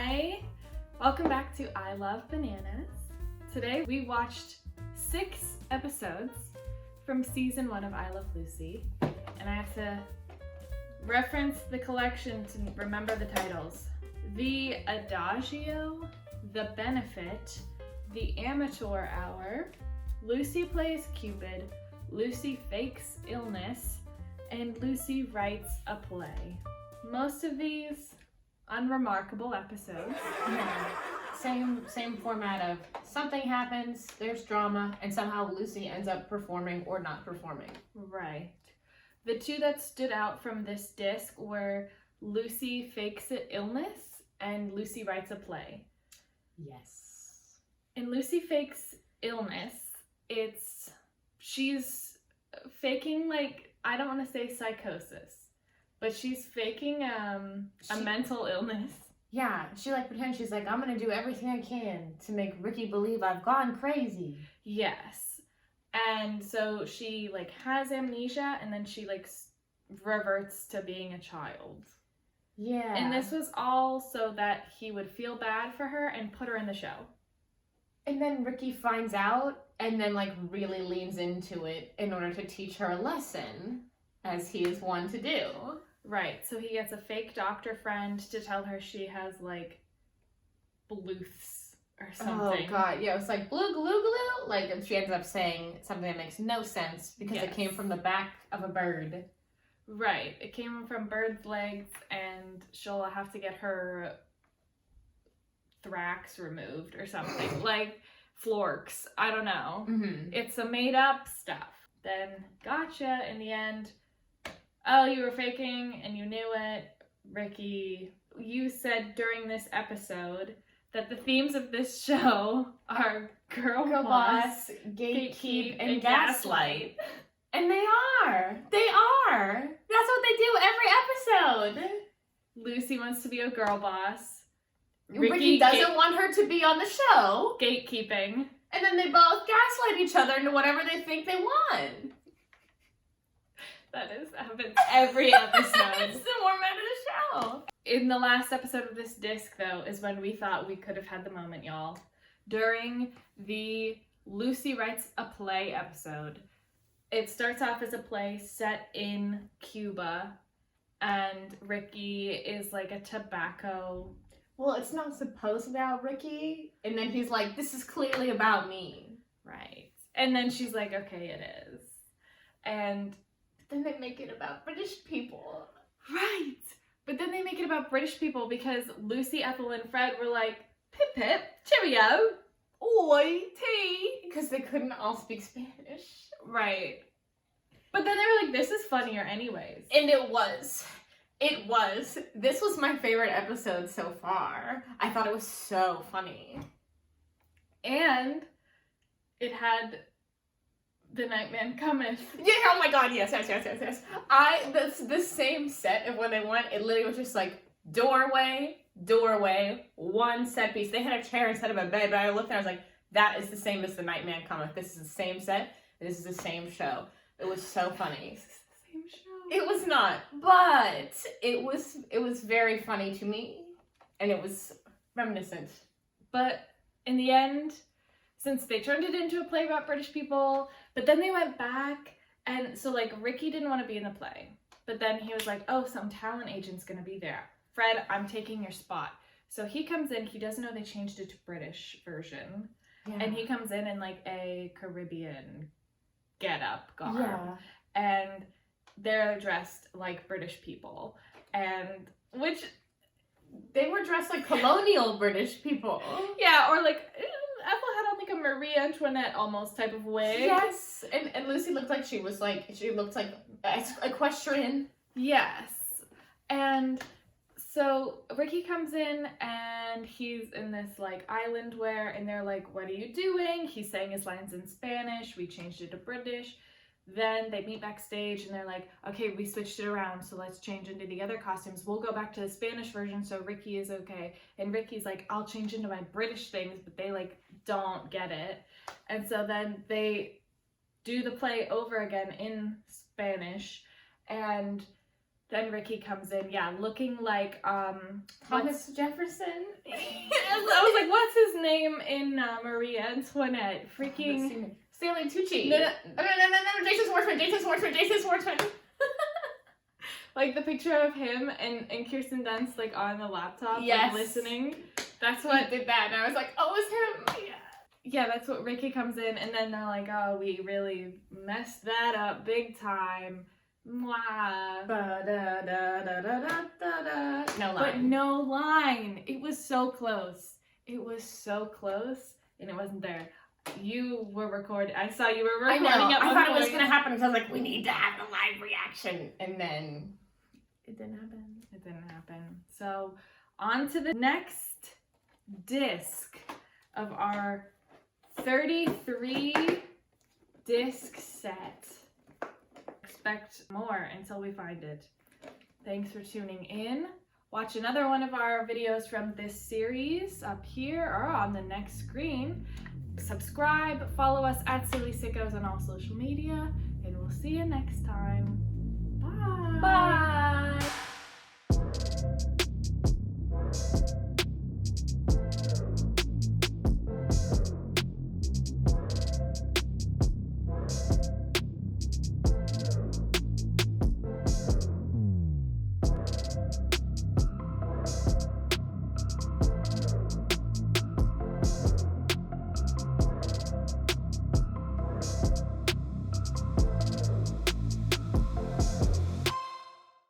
Hi! Welcome back to I Love Bananas. Today we watched 6 episodes from season 1 of I Love Lucy, and I have to reference the collection to remember the titles. The Adagio, The Benefit, The Amateur Hour, Lucy Plays Cupid, Lucy Fakes Illness, and Lucy Writes a Play. Most of these unremarkable episodes. Yeah. Same format of something happens, there's drama, and somehow Lucy ends up performing or not performing. Right. The 2 that stood out from this disc were Lucy Fakes Illness and Lucy Writes a Play. Yes. In Lucy Fakes Illness, she's faking, like, I don't want to say psychosis, but she's faking a mental illness. Yeah, she pretends she's like, I'm gonna do everything I can to make Ricky believe I've gone crazy. Yes. And so she has amnesia and then she reverts to being a child. Yeah. And this was all so that he would feel bad for her and put her in the show. And then Ricky finds out and then really leans into it in order to teach her a lesson, as he is one to do. Right, so he gets a fake doctor friend to tell her she has Bluths or something. Oh god, yeah, it was blue glue glue. And she ends up saying something that makes no sense because It came from the back of a bird. Right, it came from bird's legs, and she'll have to get her thorax removed or something. Florks, I don't know. Mm-hmm. It's a made up stuff. Then gotcha in the end. Oh, you were faking and you knew it. Ricky, you said during this episode that the themes of this show are Girlboss, Gatekeep, and Gaslight. And they are. They are. That's what they do every episode. Lucy wants to be a girl boss. Ricky doesn't want her to be on the show. Gatekeeping. And then they both gaslight each other into whatever they think they want. That happens every episode. It's the format of the show. In the last episode of this disc, though, is when we thought we could have had the moment, y'all. During the Lucy Writes a Play episode, it starts off as a play set in Cuba, and Ricky is a tobacco. Well, it's not supposed to be about Ricky, and then he's like, this is clearly about me. Right. And then she's like, okay, it is. And then they make it about British people. Right. But then they make it about British people because Lucy, Ethel, and Fred were like, pip pip, cheerio, oi, tea. Because they couldn't all speak Spanish. Right. But then they were like, this is funnier anyways. And it was. It was. This was my favorite episode so far. I thought it was so funny. And it had The Nightman Cometh. Yeah, oh my god, yes. The same set of when they went, it literally was just doorway, one set piece. They had a chair instead of a bed, but I looked and I was like, that is the same as The Nightman Cometh. This is the same set, and this is the same show. It was so funny. This is the same show. It was not, but it was very funny to me, and it was reminiscent. But in the end, since they turned it into a play about British people, but then they went back, and so Ricky didn't want to be in the play, but then he was like, oh, some talent agent's gonna be there. Fred, I'm taking your spot. So he comes in, he doesn't know they changed it to British version, and he comes in a Caribbean garb, and they're dressed like British people, and which they were dressed like colonial British people. Yeah, or Ethel had on a Marie Antoinette almost type of wig. Yes, and Lucy looked like she looked like equestrian. Yes, and so Ricky comes in and he's in this island wear, and they're like, what are you doing? He's saying his lines in Spanish. We changed it to British. Then they meet backstage and they're like, okay, we switched it around, so let's change into the other costumes. We'll go back to the Spanish version so Ricky is okay. And Ricky's like, I'll change into my British things, but they don't get it. And so then they do the play over again in Spanish, and Then Ricky comes in, looking like Thomas Jefferson. I was like, what's his name in Marie Antoinette? Freaking Stanley Tucci. No, Jason Schwartzman. like the picture of him and Kirsten Dunst like on the laptop, yes, like listening. That's what what did that, and I was like, oh, it's him. Yeah, that's what Ricky comes in, and then they're like, oh, we really messed that up big time. Mwah. No line. But no line. It was so close. It was so close, and it wasn't there. You were recording. I saw you were recording. I know. At I one thought it was point. gonna happen because I was like, we need to have the live reaction, and then it didn't happen. It didn't happen. So on to the next disc of our 33 disc set. Expect more until we find it. Thanks for tuning in. Watch another one of our videos from this series up here or on the next screen. Subscribe, follow us at Silly Sickos on all social media, and we'll see you next time.